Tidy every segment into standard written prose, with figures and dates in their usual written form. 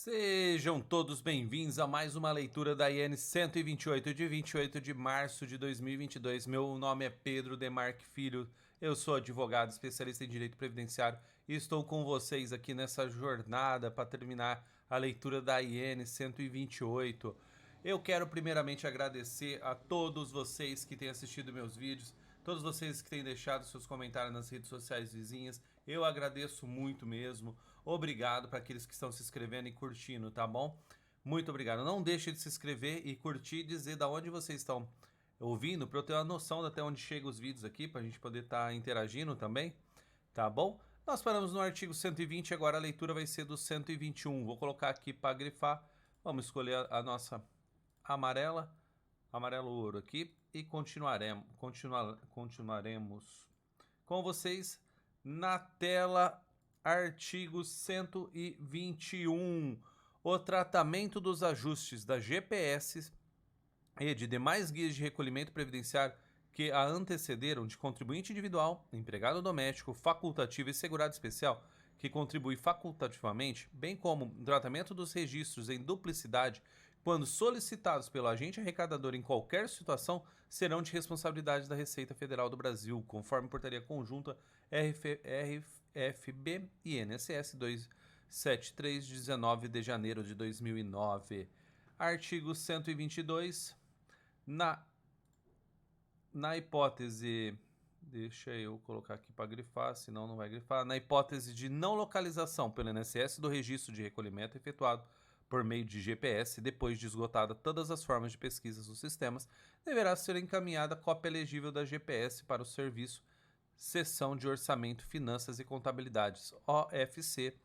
Sejam todos bem-vindos a mais uma leitura da IN 128 de 28 de março de 2022. Meu nome é Pedro Demarque Filho, eu sou advogado especialista em direito previdenciário e estou com vocês aqui nessa jornada para terminar a leitura da IN 128. Eu quero primeiramente agradecer a todos vocês que têm assistido meus vídeos, todos vocês que têm deixado seus comentários nas redes sociais vizinhas. Eu agradeço muito mesmo. Obrigado para aqueles que estão se inscrevendo e curtindo, tá bom? Muito obrigado. Não deixe de se inscrever e curtir e dizer da onde vocês estão ouvindo, para eu ter uma noção de até onde chegam os vídeos aqui, para a gente poder estar interagindo também, tá bom? Nós paramos no artigo 120, agora a leitura vai ser do 121. Vou colocar aqui para grifar. Vamos escolher a nossa amarela, amarelo ouro aqui e continuaremos com vocês na tela. Artigo 121. O tratamento dos ajustes da GPS e de demais guias de recolhimento previdenciário que a antecederam de contribuinte individual, empregado doméstico, facultativo e segurado especial que contribui facultativamente, bem como o tratamento dos registros em duplicidade, quando solicitados pelo agente arrecadador em qualquer situação, serão de responsabilidade da Receita Federal do Brasil, conforme portaria conjunta RFB e INSS 273, de 19 de janeiro de 2009. Artigo 122. Na hipótese... Deixa eu colocar aqui para grifar, senão não vai grifar. Na hipótese de não localização pelo INSS do registro de recolhimento efetuado por meio de GPS, depois de esgotada todas as formas de pesquisa dos sistemas, deverá ser encaminhada cópia legível da GPS para o serviço Seção de Orçamento, Finanças e Contabilidades, OFC,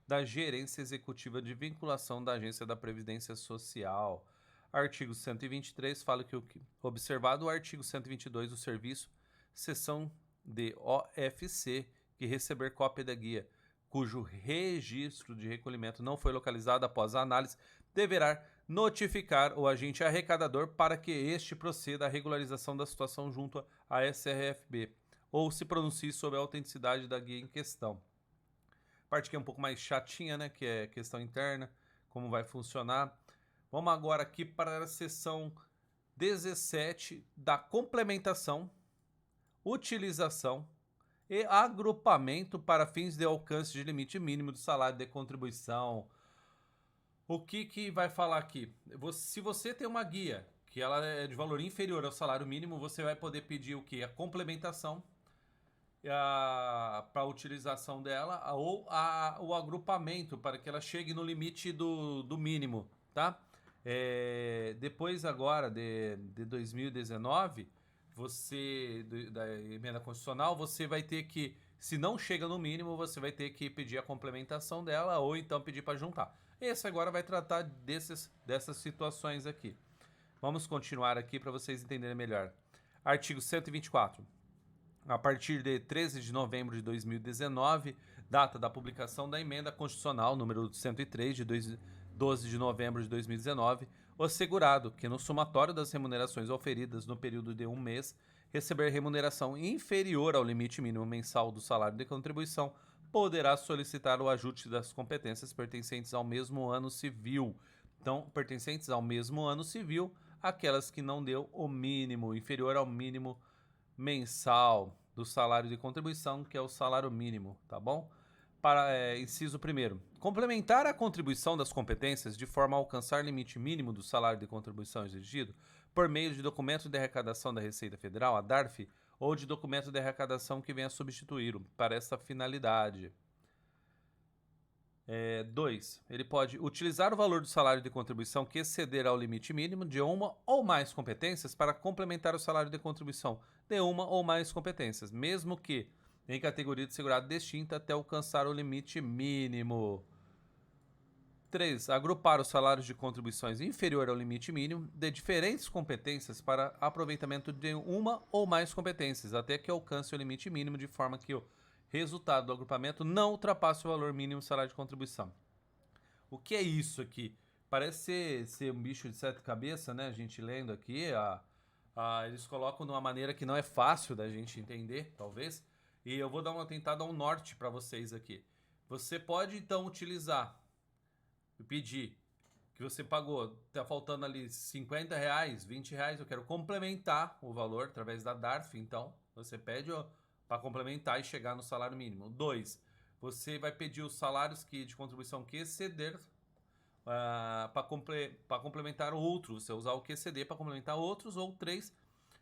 da Gerência Executiva de Vinculação da Agência da Previdência Social. Artigo 123 fala que, observado o artigo 122, o serviço Seção de OFC que receber cópia da guia cujo registro de recolhimento não foi localizado após a análise, deverá notificar o agente arrecadador para que este proceda à regularização da situação junto à SRFB ou se pronuncie sobre a autenticidade da guia em questão. Parte que é um pouco mais chatinha, né, que é questão interna, como vai funcionar. Vamos agora aqui para a seção 17 da complementação, utilização e agrupamento para fins de alcance de limite mínimo do salário de contribuição. O que vai falar aqui? Se você tem uma guia que ela é de valor inferior ao salário mínimo, você vai poder pedir o que? A complementação para a utilização dela ou o agrupamento para que ela chegue no limite do mínimo, tá? Depois agora de 2019, da emenda constitucional, você vai ter que, se não chega no mínimo, você vai ter que pedir a complementação dela ou então pedir para juntar. Esse agora vai tratar dessas situações aqui. Vamos continuar aqui para vocês entenderem melhor. Artigo 124. A partir de 13 de novembro de 2019, data da publicação da emenda constitucional número 103 de 12 de novembro de 2019, o segurado que no somatório das remunerações oferidas no período de um mês receber remuneração inferior ao limite mínimo mensal do salário de contribuição poderá solicitar o ajuste das competências pertencentes ao mesmo ano civil. Então, pertencentes ao mesmo ano civil, aquelas que não deu o mínimo inferior ao mínimo mensal do salário de contribuição, que é o salário mínimo, tá bom? Inciso 1º. Complementar a contribuição das competências de forma a alcançar limite mínimo do salário de contribuição exigido por meio de documento de arrecadação da Receita Federal, a DARF, ou de documento de arrecadação que venha substituí-lo para essa finalidade. 2. Ele pode utilizar o valor do salário de contribuição que exceder ao limite mínimo de uma ou mais competências para complementar o salário de contribuição de uma ou mais competências, mesmo que em categoria de segurado distinta até alcançar o limite mínimo. 3. Agrupar os salários de contribuições inferior ao limite mínimo de diferentes competências para aproveitamento de uma ou mais competências, até que alcance o limite mínimo, de forma que o resultado do agrupamento não ultrapasse o valor mínimo do salário de contribuição. O que é isso aqui? Parece ser um bicho de sete cabeças, né? A gente lendo aqui, eles colocam de uma maneira que não é fácil da gente entender, talvez. E eu vou dar uma tentada ao norte para vocês aqui. Você pode, então, utilizar pedir que você pagou, tá faltando ali R$ 50, R$ 20, eu quero complementar o valor através da DARF, então você pede para complementar e chegar no salário mínimo. 2, você vai pedir os salários de contribuição que exceder para complementar outros, você usar o que exceder para complementar outros, ou 3,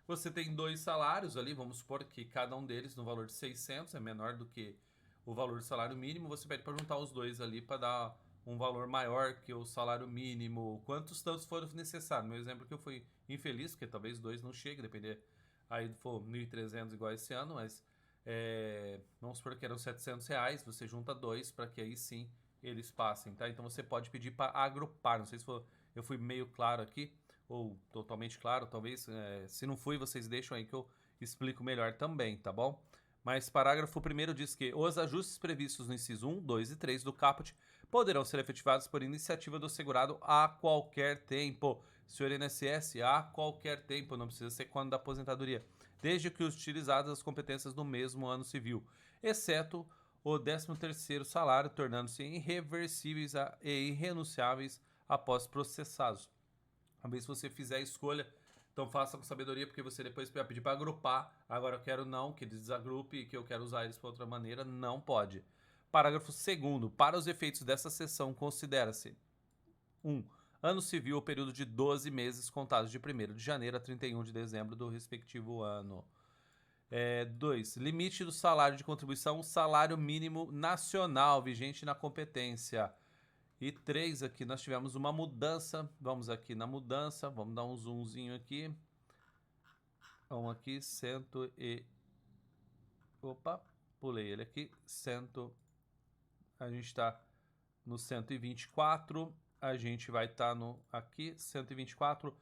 você tem 2 salários ali, vamos supor que cada um deles no valor de 600 é menor do que o valor do salário mínimo, você pede para juntar os dois ali para dar um valor maior que o salário mínimo, quantos tantos foram necessários. Meu exemplo que eu fui infeliz, porque talvez 2 não chegue, depender, aí for 1.300 igual esse ano, mas vamos supor que eram R$ 700, você junta 2 para que aí sim eles passem, tá? Então você pode pedir para agrupar, não sei se eu fui meio claro aqui, ou totalmente claro, talvez, se não fui, vocês deixam aí que eu explico melhor também, tá bom? Mas parágrafo 1º diz que os ajustes previstos no inciso 1, 2 e 3 do caput poderão ser efetivados por iniciativa do segurado a qualquer tempo. Senhor INSS, a qualquer tempo, não precisa ser quando da aposentadoria, desde que utilizadas as competências do mesmo ano civil, exceto o 13º salário, tornando-se irreversíveis e irrenunciáveis após processados. Uma vez que você fizer a escolha, então faça com sabedoria, porque você depois vai pedir para agrupar. Agora eu quero não, que eles desagrupe e que eu quero usar eles para outra maneira, não pode. Parágrafo 2º. Para os efeitos dessa seção, considera-se 1. Ano civil ou período de 12 meses contados de 1º de janeiro a 31 de dezembro do respectivo ano. 2. Limite do salário de contribuição, salário mínimo nacional, vigente na competência. E 3, aqui nós tivemos uma mudança. Vamos aqui na mudança. Vamos dar um zoomzinho aqui. Vamos aqui, Opa, pulei ele aqui. A gente está no 124. A gente vai estar no aqui, 124.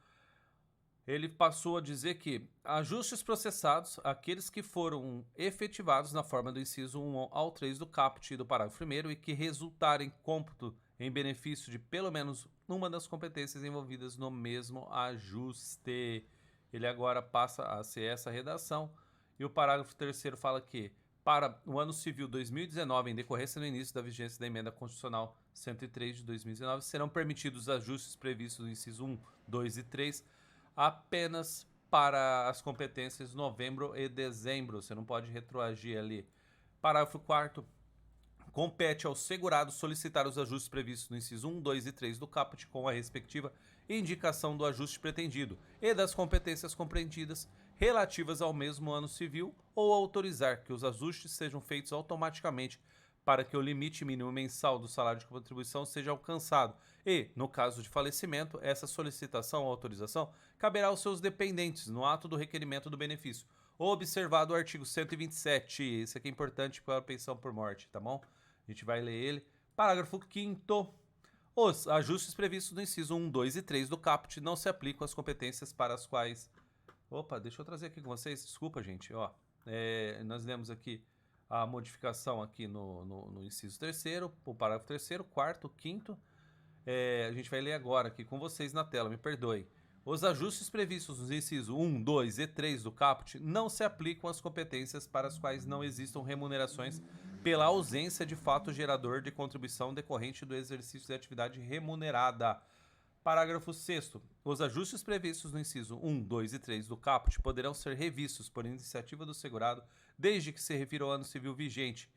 Ele passou a dizer que ajustes processados, aqueles que foram efetivados na forma do inciso 1 ao 3 do caput do parágrafo 1º e que resultarem cômputo em benefício de pelo menos uma das competências envolvidas no mesmo ajuste. Ele agora passa a ser essa redação. E o parágrafo 3º fala que, para o ano civil 2019, em decorrência do início da vigência da emenda constitucional 103 de 2019, serão permitidos ajustes previstos no inciso 1, 2 e 3 apenas para as competências novembro e dezembro. Você não pode retroagir ali. Parágrafo 4º. Compete ao segurado solicitar os ajustes previstos no inciso 1, 2 e 3 do caput com a respectiva indicação do ajuste pretendido e das competências compreendidas relativas ao mesmo ano civil, ou autorizar que os ajustes sejam feitos automaticamente para que o limite mínimo mensal do salário de contribuição seja alcançado e, no caso de falecimento, essa solicitação ou autorização caberá aos seus dependentes no ato do requerimento do benefício, observado o artigo 127, esse aqui é importante para a pensão por morte, tá bom? A gente vai ler ele. Parágrafo 5º. Os ajustes previstos no inciso 1, 2 e 3 do caput não se aplicam às competências para as quais... Opa, deixa eu trazer aqui com vocês, desculpa, gente. Ó, nós lemos aqui a modificação aqui no inciso 3º, o parágrafo 3º, 4º, 5º. A gente vai ler agora aqui com vocês na tela, me perdoe. Os ajustes previstos nos incisos 1, 2 e 3 do caput não se aplicam às competências para as quais não existam remunerações pela ausência de fato gerador de contribuição decorrente do exercício de atividade remunerada. Parágrafo 6º. Os ajustes previstos no inciso 1, 2 e 3 do caput poderão ser revistos por iniciativa do segurado desde que se refira ao ano civil vigente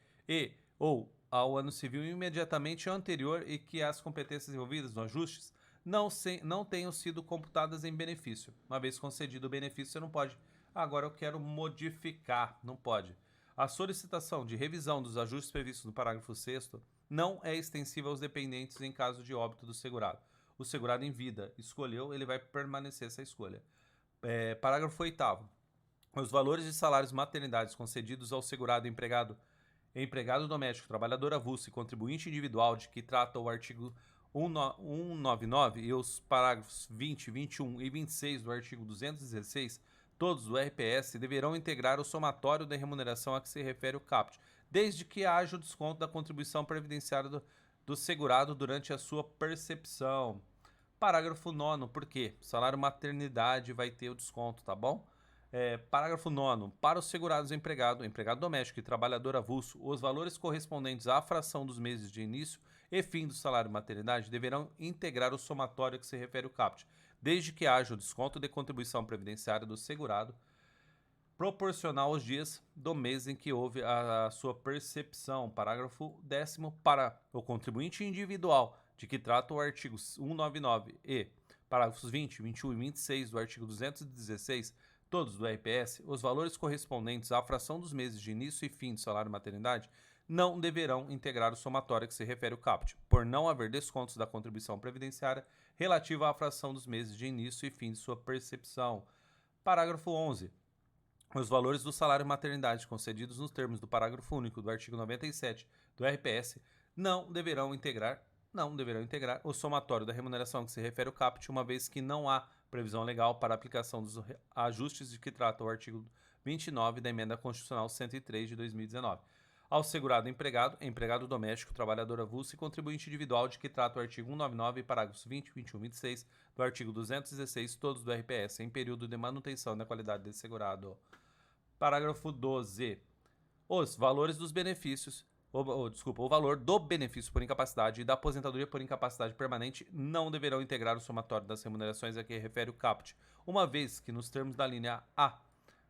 ou ao ano civil imediatamente anterior e que as competências envolvidas no ajustes não tenham sido computadas em benefício. Uma vez concedido o benefício, você não pode. Agora eu quero modificar. Não pode. A solicitação de revisão dos ajustes previstos no parágrafo 6º não é extensiva aos dependentes em caso de óbito do segurado. O segurado em vida escolheu, ele vai permanecer essa escolha. Parágrafo 8º. Os valores de salários maternidades concedidos ao segurado empregado doméstico, trabalhador avulso e contribuinte individual de que trata o artigo 199 e os parágrafos 20, 21 e 26 do artigo 216, todos do RPS, deverão integrar o somatório da remuneração a que se refere o caput, desde que haja o desconto da contribuição previdenciária do segurado durante a sua percepção. Parágrafo 9º, por quê? Salário maternidade vai ter o desconto, tá bom? Parágrafo 9º. Para os segurados empregado doméstico e trabalhador avulso, os valores correspondentes à fração dos meses de início e fim do salário maternidade deverão integrar o somatório a que se refere o caput, desde que haja o desconto de contribuição previdenciária do segurado proporcional aos dias do mês em que houve a sua percepção. Parágrafo 10º. Para o contribuinte individual de que trata o artigo 199 e parágrafos 20, 21 e 26 do artigo 216, todos do RPS, os valores correspondentes à fração dos meses de início e fim do salário maternidade não deverão integrar o somatório a que se refere o caput, por não haver descontos da contribuição previdenciária relativa à fração dos meses de início e fim de sua percepção. Parágrafo 11. Os valores do salário maternidade concedidos nos termos do parágrafo único do artigo 97 do RPS não deverão integrar o somatório da remuneração a que se refere o caput, uma vez que não há previsão legal para a aplicação dos ajustes de que trata o artigo 29 da Emenda Constitucional 103 de 2019. Ao segurado empregado doméstico, trabalhador avulso e contribuinte individual de que trata o artigo 199 parágrafos 20, 21 e 26 do artigo 216, todos do RPS, em período de manutenção da qualidade desse segurado. Parágrafo 12. Os valores dos benefícios, o valor do benefício por incapacidade e da aposentadoria por incapacidade permanente não deverão integrar o somatório das remunerações a que refere o caput, uma vez que, nos termos da linha A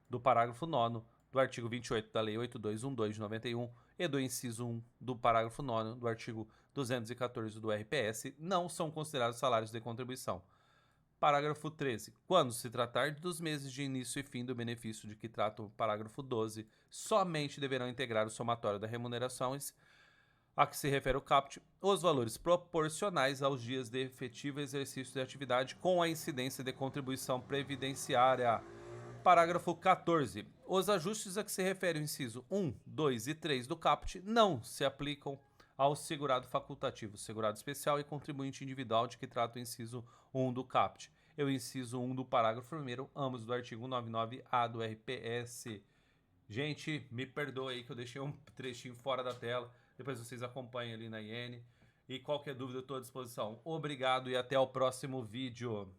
do parágrafo 9º do artigo 28 da Lei 8212 de 91 e do inciso 1 do parágrafo 9º do artigo 214 do RPS, não são considerados salários de contribuição. Parágrafo 13. Quando se tratar dos meses de início e fim do benefício de que trata o parágrafo 12, somente deverão integrar o somatório das remunerações a que se refere o caput os valores proporcionais aos dias de efetivo exercício de atividade com a incidência de contribuição previdenciária. Parágrafo 14. Os ajustes a que se refere o inciso 1, 2 e 3 do caput não se aplicam ao segurado facultativo, segurado especial e contribuinte individual de que trata o inciso 1 do caput e o inciso 1 do parágrafo 1º, ambos do artigo 99A do RPS. Gente, me perdoe aí que eu deixei um trechinho fora da tela, depois vocês acompanhem ali na IN. E qualquer dúvida eu estou à disposição. Obrigado e até o próximo vídeo.